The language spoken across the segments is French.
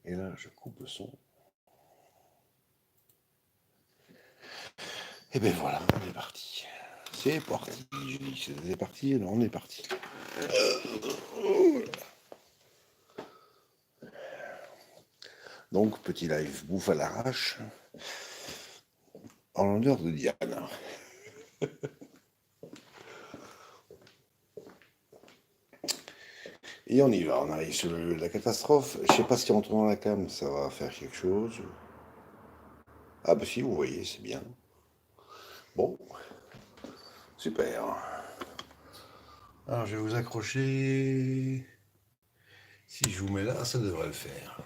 Et là, je coupe le son. Et ben voilà, on est parti. C'est parti, je dis c'est parti, alors on est parti. Donc, petit live bouffe à l'arrache, en l'honneur de Diane. Et on y va, on arrive sur la catastrophe. Je sais pas si en tournant la cam, ça va faire quelque chose. Ah bah si, vous voyez, c'est bien. Bon, super. Alors je vais vous accrocher. Si je vous mets là, ça devrait le faire.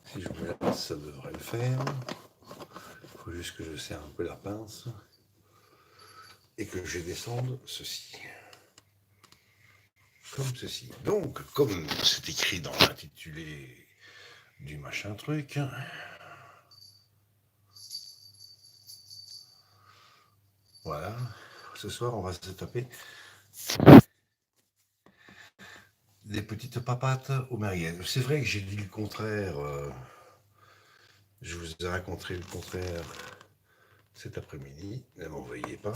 Si je vous mets là, ça devrait le faire. Il faut juste que je serre un peu la pince et que je descende ceci. Comme ceci. Donc, comme c'est écrit dans l'intitulé du machin truc, voilà, ce soir on va se taper des petites papates aux merguez. C'est vrai que j'ai dit le contraire, je vous ai raconté le contraire cet après-midi, ne m'en veuillez pas,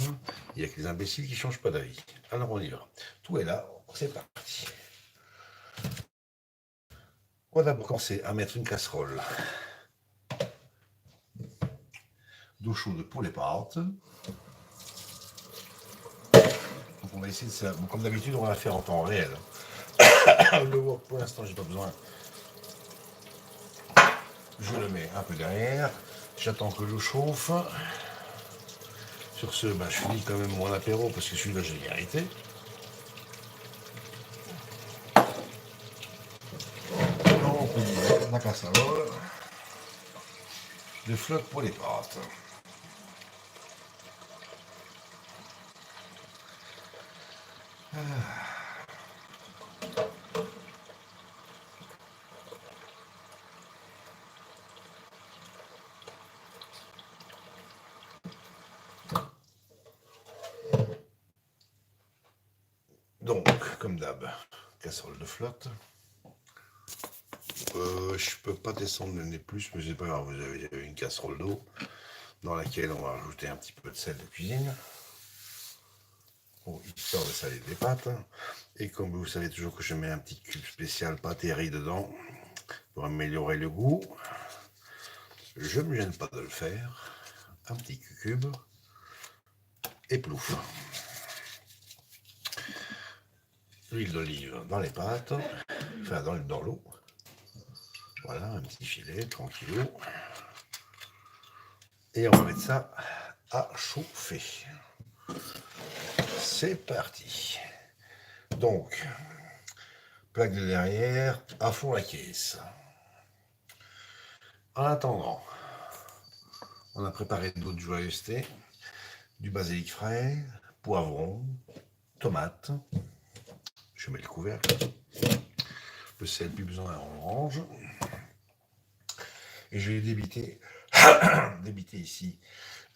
il n'y a que les imbéciles qui ne changent pas d'avis. Alors on y va. Tout est là, c'est parti. On va d'abord commencer à mettre une casserole d'eau chaude pour les pâtes. Donc on va essayer de ça. Bon, comme d'habitude, on va la faire en temps réel. Le wok, pour l'instant, j'ai pas besoin. Je le mets un peu derrière. J'attends que l'eau chauffe. Sur ce, bah, je finis quand même mon apéro parce que celui-là, je l'ai arrêté. Donc, on dit la casserole de flotte pour les pâtes. Donc, comme d'hab, casserole de flotte. Je peux pas descendre le nez plus, mais c'est pas grave, vous avez une casserole d'eau dans laquelle on va rajouter un petit peu de sel de cuisine, pour histoire de saler les pâtes. Et comme vous savez toujours que je mets un petit cube spécial pâte et riz dedans, pour améliorer le goût, je ne me gêne pas de le faire. Un petit cube et plouf. L'huile d'olive dans les pâtes, enfin dans l'eau. Voilà, un petit filet, tranquillou. Et on va mettre ça à chauffer. C'est parti. Donc, plaque de derrière, à fond la caisse. En attendant, on a préparé d'autres joyeusetés, du basilic frais, poivron, tomate. Je mets le couvercle. Le sel, plus besoin, on range. Et je vais débiter ici.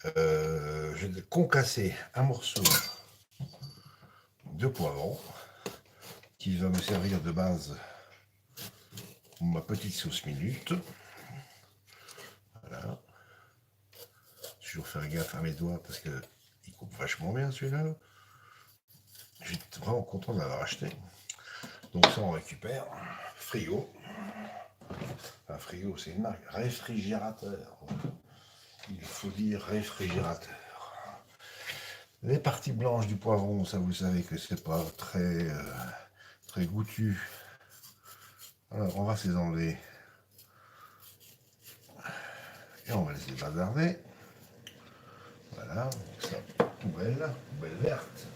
Je vais concasser un morceau de poivron qui va me servir de base pour ma petite sauce minute. Voilà. Toujours faire gaffe à mes doigts parce qu'il coupe vachement bien celui-là. Je suis vraiment content de l'avoir acheté. Donc ça on récupère. Frigo. Enfin, frigo, c'est une marque. Réfrigérateur. Il faut dire réfrigérateur. Les parties blanches du poivron, ça vous savez que c'est pas très goûtu. Alors on va se les enlever. Et on va les bazarder. Voilà, donc ça, poubelle verte.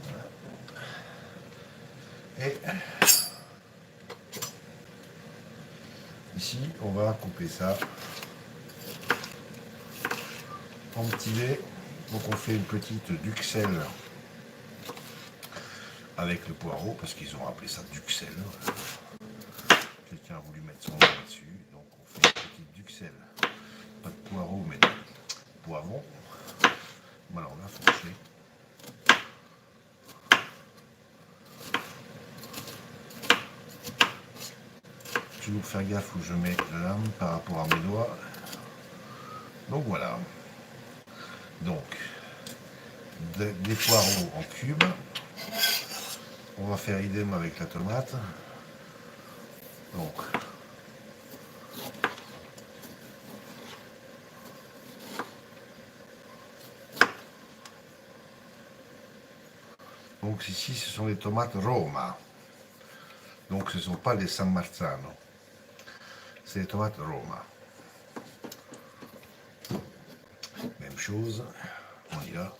Voilà. Et ici, on va couper ça en petits dés. Donc on fait une petite duxelle avec le poireau, parce qu'ils ont appelé ça duxelle. Quelqu'un a voulu mettre son nom là-dessus, donc on fait une petite duxelle. Pas de poireau, mais de poivron. Voilà, on a fourché. toujours faire gaffe où je mets la lame par rapport à mes doigts. Donc voilà. Donc, des poireaux en cubes. On va faire idem avec la tomate. Donc ici, ce sont les tomates Roma. Donc ce ne sont pas les San Marzano. C'est les tomates Roma. Même chose. On y va.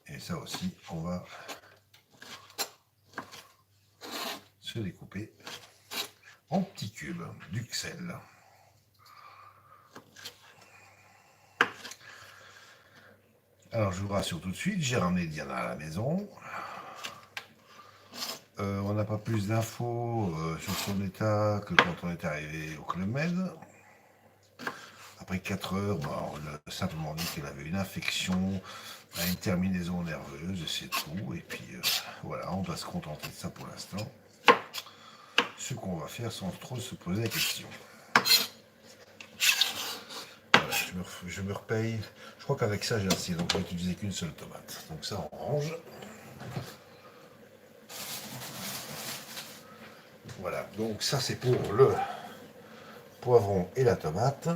Et ça aussi, on va se découper en petits cubes d'Uxelles. Alors je vous rassure tout de suite, j'ai ramené Diana à la maison. On n'a pas plus d'infos sur son état que quand on est arrivé au Club Med. Après 4 heures, bon, on a simplement dit qu'elle avait une infection à une terminaison nerveuse, c'est tout. Et puis voilà, on va se contenter de ça pour l'instant. Ce qu'on va faire sans trop se poser la question. Voilà, je me repaye. Je crois qu'avec ça j'ai assez, donc je vais utiliser qu'une seule tomate. Donc ça on range. Voilà, donc ça c'est pour le poivron et la tomate.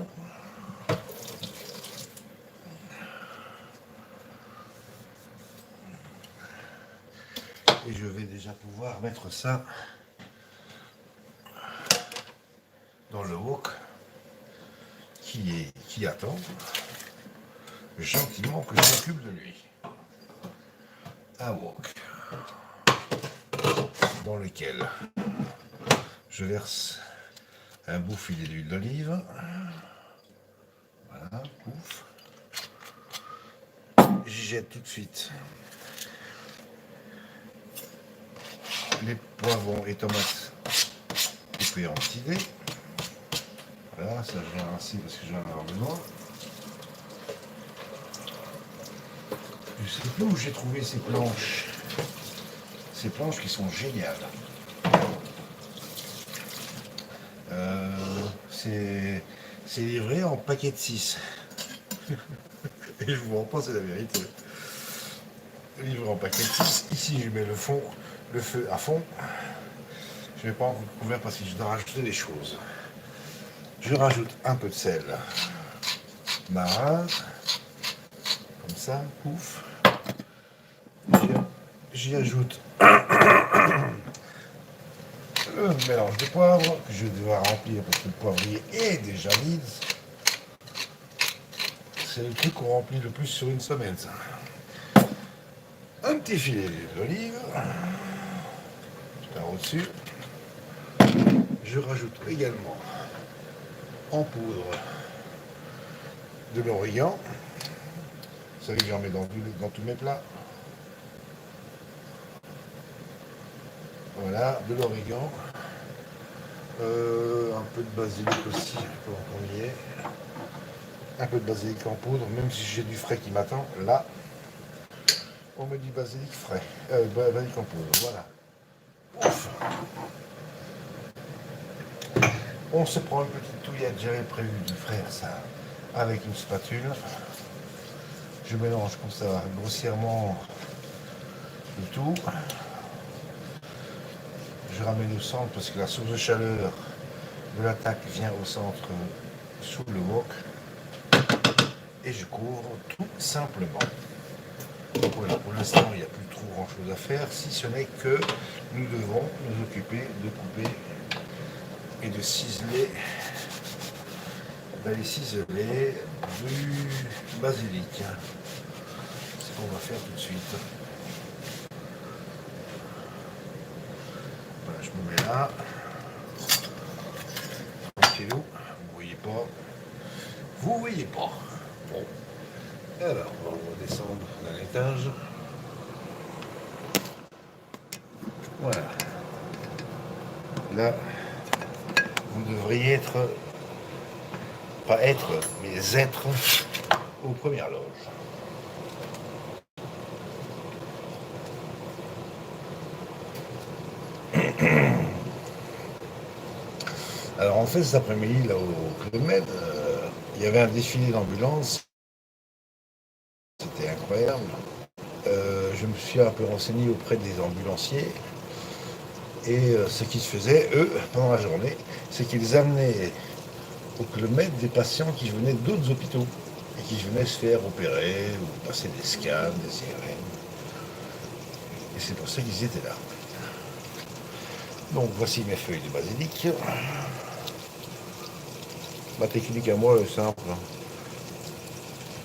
Et je vais déjà pouvoir mettre ça dans le wok qui attend gentiment que je m'occupe de lui. Un wok dans lequel je verse un beau filet d'huile d'olive. Voilà, ouf. J'y jette tout de suite les poivrons et tomates coupés en petits dés. Voilà, ça je vais rincer parce que je vais en avoir besoin. Je sais plus où j'ai trouvé ces planches. Ces planches qui sont géniales. C'est livré en paquet de 6. Et je vous rends pas, c'est la vérité. Livré en paquet de 6. Ici, je mets le feu à fond. Je ne vais pas en couvert parce que je dois rajouter des choses. Je rajoute un peu de sel marin. Comme ça, pouf. J'y ajoute le mélange de poivre que je vais devoir remplir parce que le poivrier est déjà vide. C'est le truc qu'on remplit le plus sur une semaine, ça. Un petit filet d'olive. Par au-dessus. Je rajoute également en poudre de l'origan. Vous savez que j'en mets dans tous mes plats. Voilà, de l'origan. Un peu de basilic aussi, pour qu'on y est. Un peu de basilic en poudre, même si j'ai du frais qui m'attend. Là, on met du basilic frais. Basilic en poudre, voilà. Ouf. On se prend une petite touillette, j'avais prévu de faire ça avec une spatule. Je mélange comme ça grossièrement le tout. Je ramène au centre parce que la source de chaleur de l'attaque vient au centre sous le wok. Et je couvre tout simplement. Donc voilà, pour l'instant il n'y a plus trop grand chose à faire, si ce n'est que nous devons nous occuper de couper et de ciseler, d'aller ciseler du basilic. C'est ce qu'on va faire tout de suite. Voilà, je me mets là. Tranquillou, vous voyez pas. Vous voyez pas. Bon. Alors, on va descendre d'un étage. Voilà. Là, vous devriez être, pas être, mais être aux premières loges. Alors en fait, cet après-midi, là au Club Med, il y avait un défilé d'ambulances, c'était incroyable. Je me suis un peu renseigné auprès des ambulanciers et ce qui se faisait, eux, pendant la journée, c'est qu'ils amenaient au Club Med des patients qui venaient d'autres hôpitaux et qui venaient se faire opérer ou passer des scans, des IRM. Et c'est pour ça qu'ils étaient là. Donc voici mes feuilles de basilic. Ma technique à moi est simple.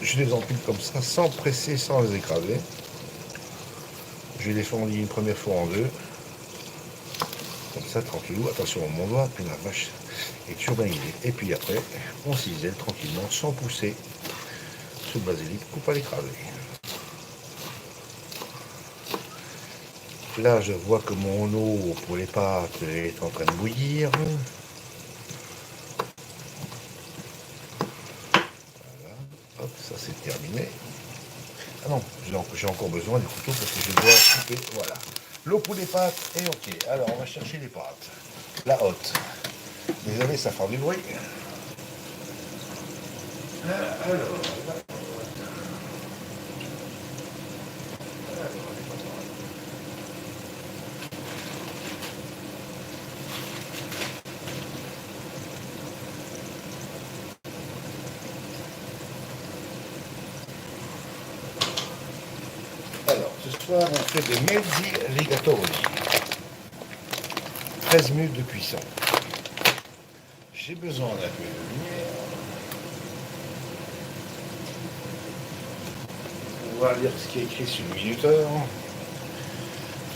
Je les empile comme ça, sans presser, sans les écraser. Je les fondis une première fois en deux. Comme ça, tranquillou. Attention, mon doigt, puis la vache est toujours bien guidée. Et puis après, on cisèle tranquillement, sans pousser. Ce basilic, pour pas l'écraser. Là, je vois que mon eau pour les pâtes est en train de bouillir. Voilà. Hop, ça c'est terminé. Ah non, j'ai encore besoin du couteau parce que je dois couper. Voilà. L'eau pour les pâtes est ok. Alors, on va chercher les pâtes. La haute. Désolé, ça fera du bruit. Alors, ce soir, on fait des mezzi rigatoni. 13 minutes de cuisson. J'ai besoin d'un peu de lumière. On va lire ce qui est écrit sur le minuteur.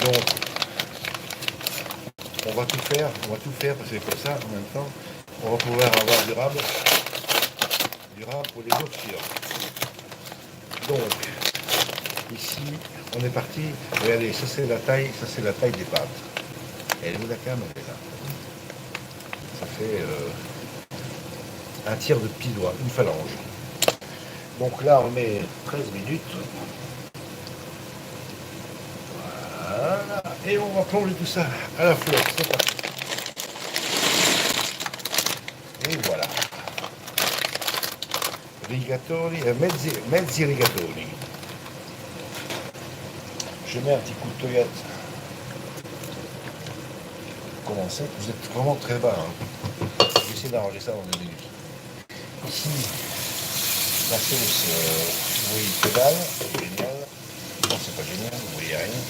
Donc, on va tout faire parce que comme ça, en même temps, on va pouvoir avoir du rab pour les autres clients. Donc, ici, on est parti. Regardez, ça c'est la taille des pâtes. Elle est où la cam? Elle est là. Ça fait un tiers de petit doigt, une phalange. Donc là, on met 13 minutes. Voilà. Et on va plonger tout ça à la flotte. C'est parti. Et voilà. Rigatoni, mezzi rigatoni. Je mets un petit coup de toyette. Commencer. Vous êtes vraiment très bas. Hein. Je vais essayer d'arranger ça dans 2 minutes. Ici, la sauce, oui, que dalle, génial. Non, c'est pas génial, vous voyez rien.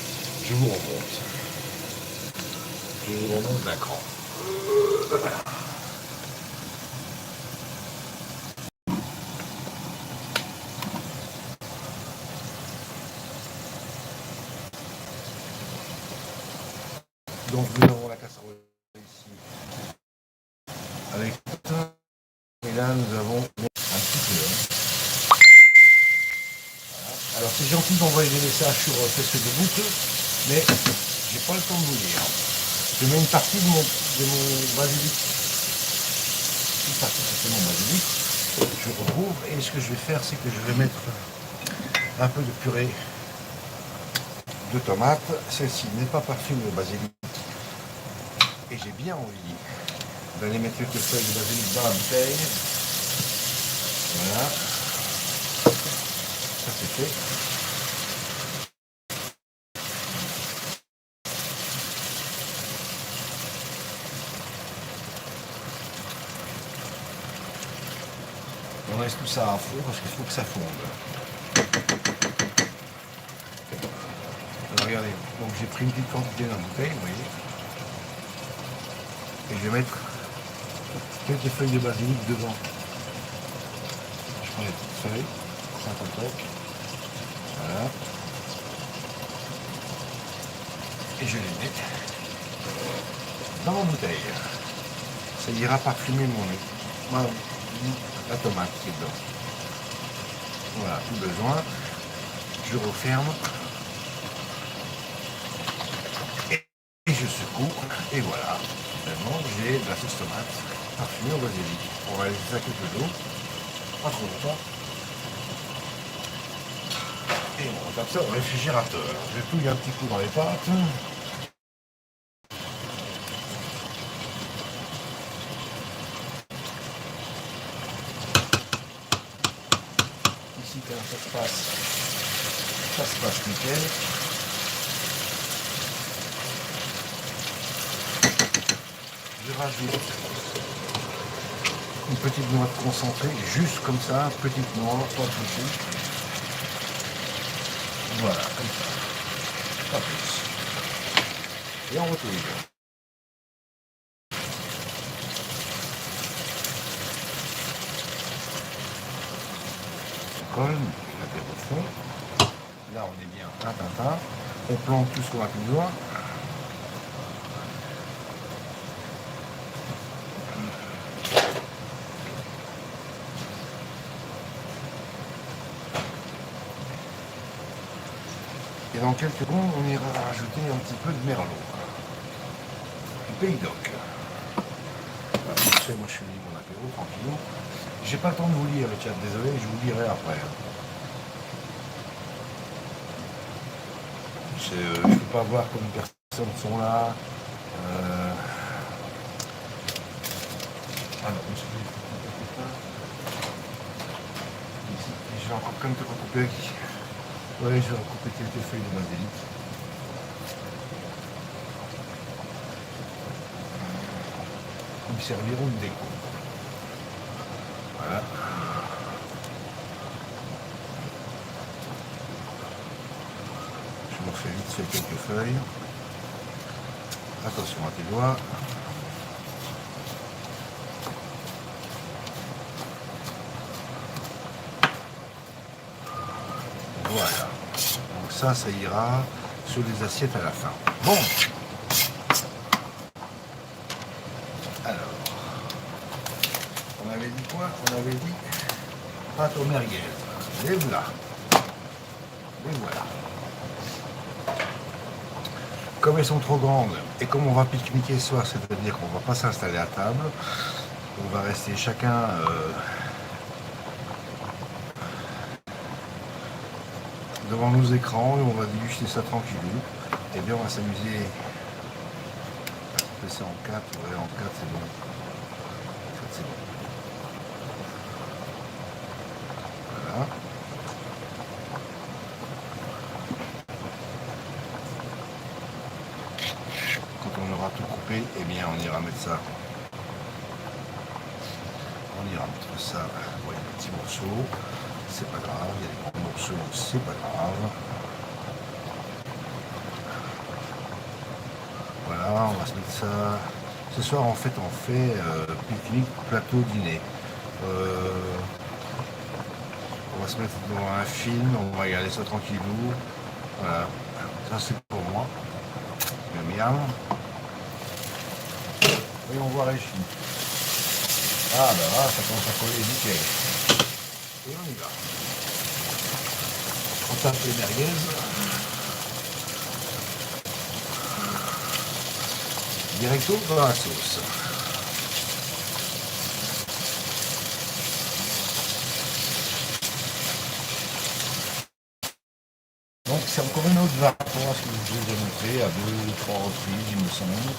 Je vous remonte. Je vous remonte d'un cran. Donc nous avons la casserole ici avec ça. Et là nous avons un petit peu. Voilà. Alors c'est gentil d'envoyer des messages sur Facebook de boucle, mais j'ai pas le temps de vous lire. Je mets une partie de mon basilic. Une partie de mon basilic. Je retrouve et ce que je vais faire c'est que je vais mettre un peu de purée de tomates. Celle-ci n'est pas parfumée au basilic. Et j'ai bien envie d'aller mettre quelques feuilles de basilic dans la bouteille. Voilà. Ça c'est fait. On laisse tout ça à fond parce qu'il faut que ça fonde. Alors regardez, donc j'ai pris une petite quantité dans la bouteille, vous voyez. Et je vais mettre quelques feuilles de basilic devant. Je prends les petites feuilles, ça toc. Voilà. Et je les mets dans ma bouteille. Ça ira parfumer la tomate qui est dedans. Voilà, tout besoin. Je referme. Et je secoue. Et voilà. Maintenant, j'ai de la sauce tomate. parfumé au basilic. On va laisser ça quelques jours, pas trop longtemps. Et on tape ça au réfrigérateur. Je touille un petit coup dans les pâtes. Ici, quand ça se passe nickel. Je rajoute une petite noix de concentré, juste comme ça, petite noix, pas beaucoup. Voilà, comme ça, pas plus. Et on retrouve. On colle, l'apéro de fond. Là, on est bien un tintin. On plante tout ce qu'on a plus besoin. Et dans quelques secondes, on ira rajouter un petit peu de merlot. Du pays d'oc. Moi, je suis libre mon apéro, tranquillement. J'ai pas le temps de vous lire le chat, désolé, je vous lirai après. Je ne peux pas voir combien de personnes sont là. Je vais encore comme te recouper. Ouais, je vais recouper quelques feuilles de basilic. Ils me serviront de déco. Voilà. Je me refais vite fait quelques feuilles. Attention à tes doigts. Voilà. Donc ça ira sur les assiettes à la fin. Bon. Alors. On avait dit quoi? On avait dit pâte aux merguez. Et voilà. Et voilà. Comme elles sont trop grandes et comme on va pique-niquer ce soir, c'est-à-dire qu'on ne va pas s'installer à table, on va rester chacun devant nos écrans et on va déguster ça tranquillou. Et bien on va s'amuser. On fait ça en 4, ouais, en 4 c'est bon. En 4 c'est bon. Voilà. On aura tout coupé, et bien on ira mettre ça. On ira mettre ça, ouais, des petits morceaux, c'est pas grave, il y a des grands morceaux, c'est pas grave. Voilà, on va se mettre ça. Ce soir en fait on fait pique-nique, plateau, dîner. On va se mettre devant un film, on va regarder ça tranquillou. Voilà, ça c'est pour moi. Miam. Et on voit Régine. Ah ben là, ça commence à coller nickel. Et on y va. On tape les merguez. Directo dans la sauce. Donc c'est encore une autre vague pour ce que je vous ai montré à 2 ou 3 reprises, il me semble.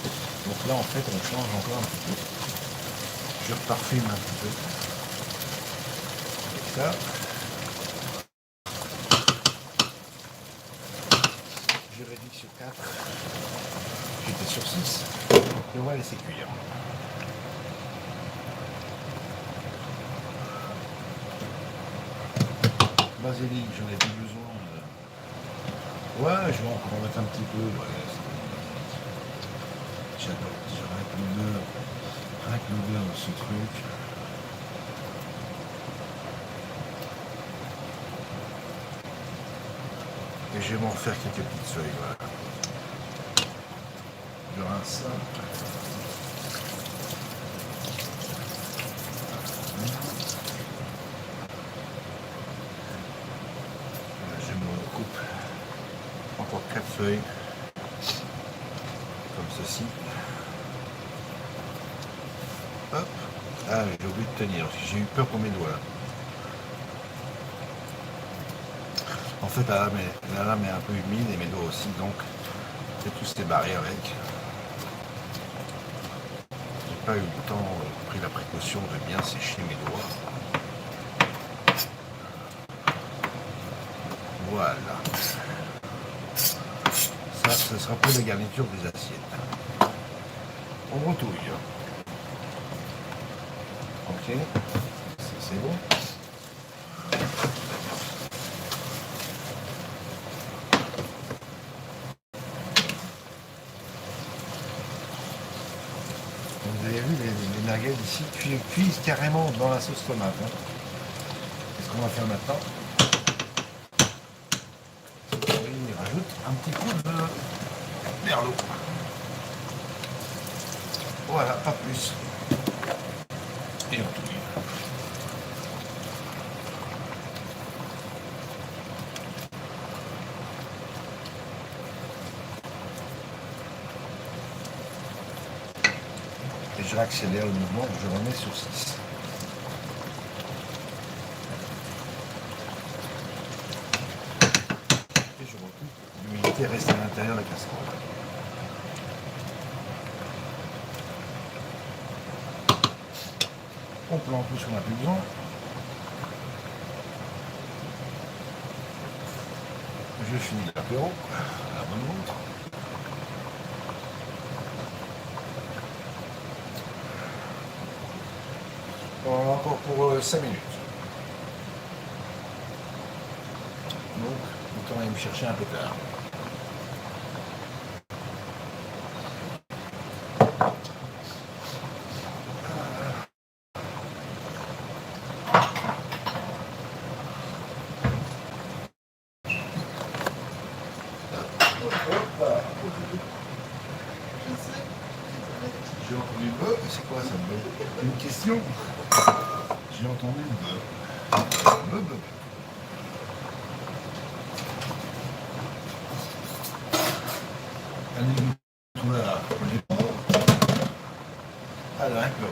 Donc là en fait on change encore un petit peu. Je reparfume un petit peu. Avec ça. J'ai réduit sur 4. J'étais sur 6. Et on va laisser cuire. Basilic, j'en ai plus besoin. Ouais, je vais encore en mettre un petit peu. Ouais, j'adore. Rien que l'odeur de ce truc. Et je vais m'en faire quelques petites feuilles. Voilà. Je rince ça. Je me coupe encore 4 feuilles. Comme ceci. Hop. Ah, j'ai oublié de tenir, parce que j'ai eu peur pour mes doigts là. En fait, la lame est un peu humide et mes doigts aussi, donc j'ai tous débarré avec. J'ai pas eu le temps, pris la précaution de bien sécher mes doigts. Voilà. Ça, ce sera pour la garniture des assiettes. On retouille. Ok, c'est bon. Vous avez vu, les merguez ici cuisent carrément dans la sauce tomate. Hein. Qu'est-ce qu'on va faire maintenant? Il rajoute un petit coup de merlot. Voilà, pas plus. Et on touille. Et je réaccélère le mouvement, je remets sur 6. Et je recoupe. L'humidité reste à l'intérieur de la casserole. On plante tout ce qu'on n'a plus besoin. Je finis l'apéro, à la bonne montre. On en a encore pour 5 minutes. Donc, autant aller me chercher un peu tard. J'ai entendu bœuf, c'est quoi ça, bœuf? Une question? J'ai entendu bœuf. Bœuf. Allez, tout là, on est bon. Alors, un peu.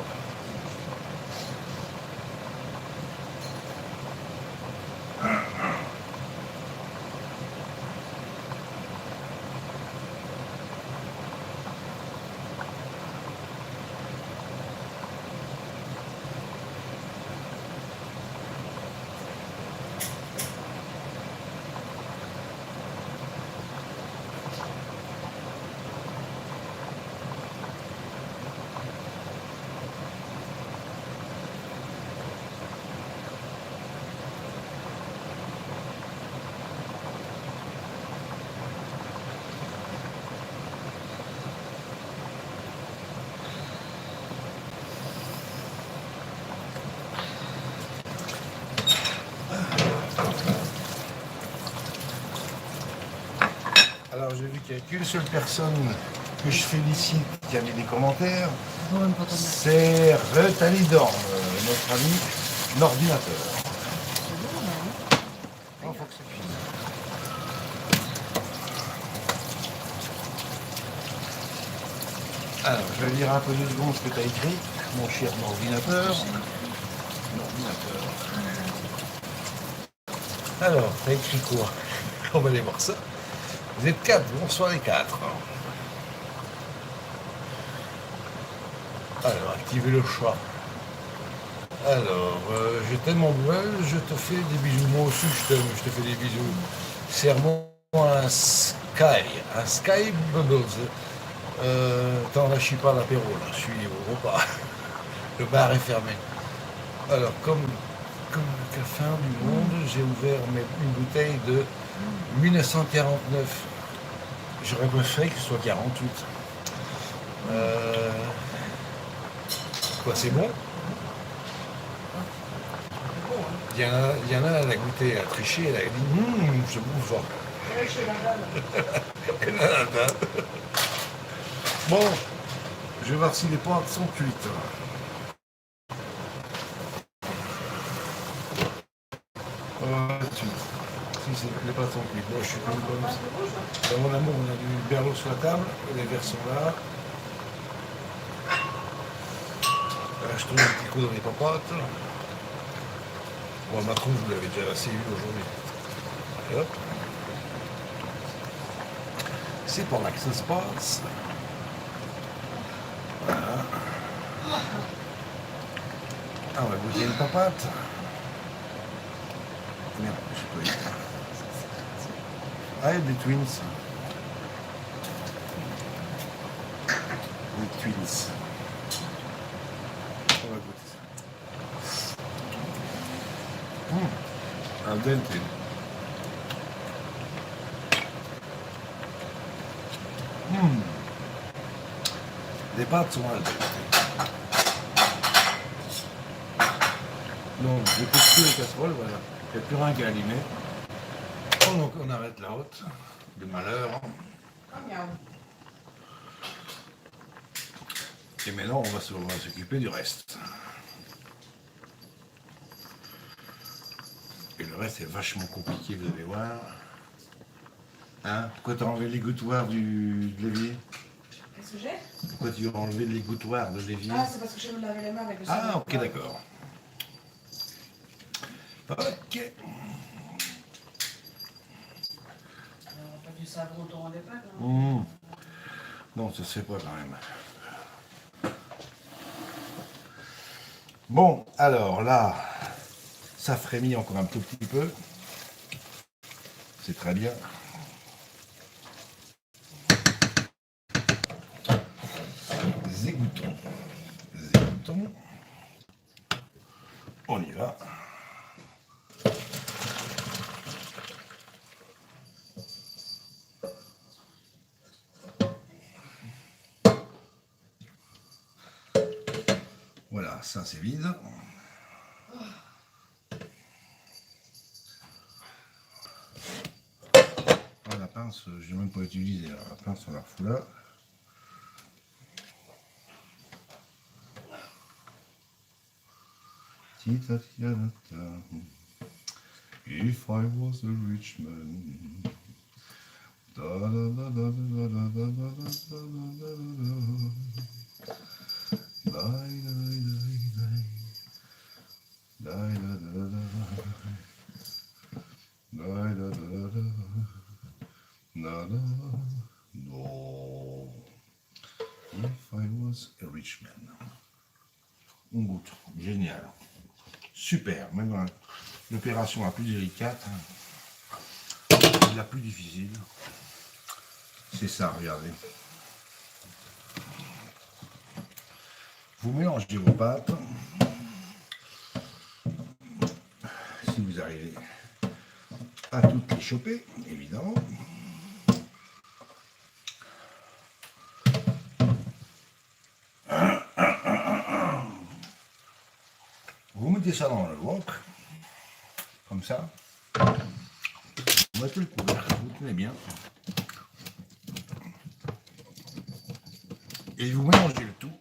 Alors j'ai vu qu'il n'y a qu'une seule personne que je félicite qui a mis des commentaires, c'est Retalidorm, notre ami l'ordinateur. Il faut que c'est fini. Alors je vais lire un peu 2 secondes ce que tu as écrit, mon cher ordinateur. Alors, tu as écrit quoi? On va aller voir ça. Vous êtes 4, bonsoir les 4. Alors, activez le chat. Alors, j'ai tellement besoin, je te fais des bisous. Moi aussi, je te fais des bisous. Serre-moi un Sky Bubbles. Attends, là, je suis pas à l'apéro, là, je suis au repas. Le bar est fermé. Alors, comme la fin du monde, j'ai ouvert une bouteille de 1949. J'aurais préféré que ce soit 48. Quoi, c'est bon? Il y en a, elle a goûté, elle a triché, elle a dit c'est bon fort. Elle a la date. Bon, je vais voir si les pentes sont cuites. Si les pâtes sont cuites. Moi, je suis comme ça. Dans mon amour, on a du berlot sur la table, les verres sont là. Je tourne un petit coup dans les papates. Bon, ma tronche, vous l'avez déjà assez vu aujourd'hui. Et hop. C'est par là que ça se passe. Voilà. Ah, on va goûter une papate. Merde, je sais pas. Ah, il y a des twins. Des twins. On va goûter ça. Un dente. Les pâtes sont al dente. Donc, je coupe tous les casseroles, voilà. Il n'y a plus rien qu'à allumer. Oh, donc, on arrête la haute. De malheur. Et maintenant, on va s'occuper du reste. Et le reste est vachement compliqué, vous allez voir. Hein? Pourquoi tu as enlevé l'égouttoir de l'évier? Qu'est-ce que j'ai? Pourquoi tu as enlevé l'égouttoir de l'évier? Ah, c'est parce que je me laver les mains avec le savon. Ah, ok, d'accord. Ok. Pas du savon autour des pâtes, hein. Non, ça se fait pas quand même. Bon, alors là, ça frémit encore un tout petit peu. C'est très bien. Zégoutons. Zégoutons. On y va. Voilà, ça c'est vide. Ah, la pince, je n'ai même pas utilisé. Alors, la pince, on la refout là. If I was a rich man. Da, da, da, da, da, da, da, da, da, da, da, da. No. If I was a rich man. On goûte. Génial. Super. Même dans l'opération la plus délicate, la plus difficile. C'est ça, regardez. Vous mélangez vos pâtes. Si vous arrivez à toutes les choper, évidemment. Vous mettez ça dans le wok, comme ça. Vous mettez le couvercle, vous tenez bien. Et vous mélangez le tout,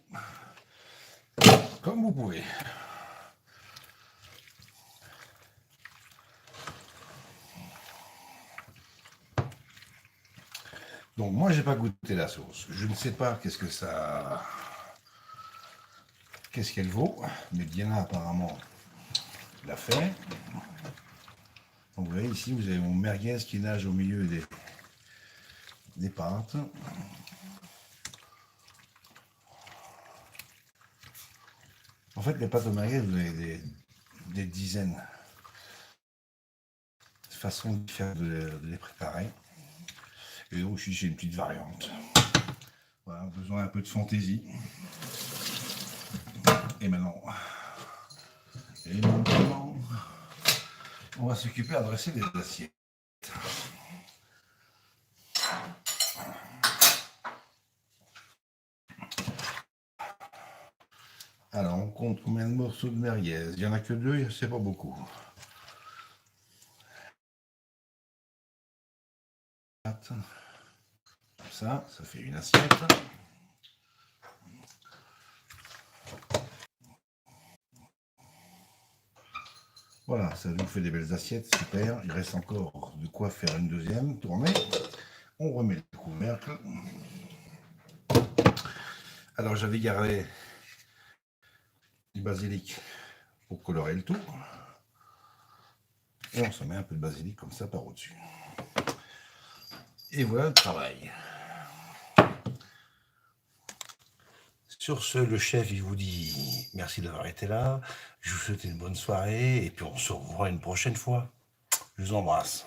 comme vous pouvez. Donc moi j'ai pas goûté la sauce. Je ne sais pas qu'est-ce qu'elle vaut, mais Diana apparemment l'a fait. Donc vous voyez ici, vous avez mon merguez qui nage au milieu des pâtes. En fait, les pâtes au merguez, vous avez des dizaines de façons différentes de les préparer. Et donc ici, j'ai une petite variante. Voilà, besoin un peu de fantaisie. Et maintenant, on va s'occuper à dresser des assiettes. Alors, on compte combien de morceaux de merguez? Il n'y en a que 2, c'est pas beaucoup. Ça fait une assiette. Voilà, ça nous fait des belles assiettes, super. Il reste encore de quoi faire une deuxième tournée. On remet le couvercle. Alors j'avais gardé du basilic pour colorer le tout. Et on se met un peu de basilic comme ça par au-dessus. Et voilà le travail. Sur ce, le chef, il vous dit merci d'avoir été là. Je vous souhaite une bonne soirée et puis on se revoit une prochaine fois. Je vous embrasse.